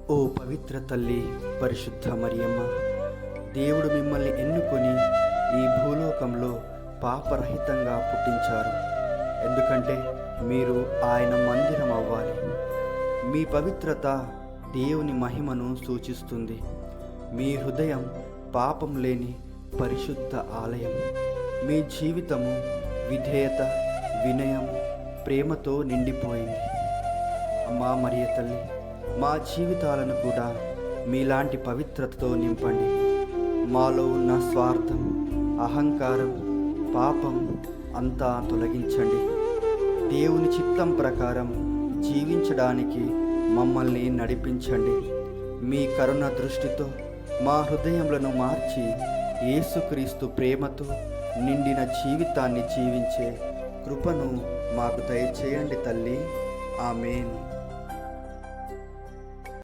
ఓ పవిత్ర తల్లి, పరిశుద్ధ మరియమ్మ, దేవుడు మిమ్మల్ని ఎన్నుకొని ఈ భూలోకంలో పాపరహితంగా పుట్టించారు. ఎందుకంటే మీరు ఆయన మందిరం అవ్వాలి. మీ పవిత్రత దేవుని మహిమను సూచిస్తుంది. మీ హృదయం పాపం లేని పరిశుద్ధ ఆలయం. మీ జీవితము విధేయత, వినయం, ప్రేమతో నిండిపోయింది. అమ్మా మరియ తల్లి, మా జీవితాలను కూడా మీలాంటి పవిత్రతతో నింపండి. మాలో ఉన్న స్వార్థం, అహంకారం, పాపం అంతా తొలగించండి. దేవుని చిత్తం ప్రకారం జీవించడానికి మమ్మల్ని నడిపించండి. మీ కరుణ దృష్టితో మా హృదయములను మార్చి యేసుక్రీస్తు ప్రేమతో నిండిన జీవితాన్ని జీవించే కృపను మాకు దయచేయండి తల్లి. ఆమేన్.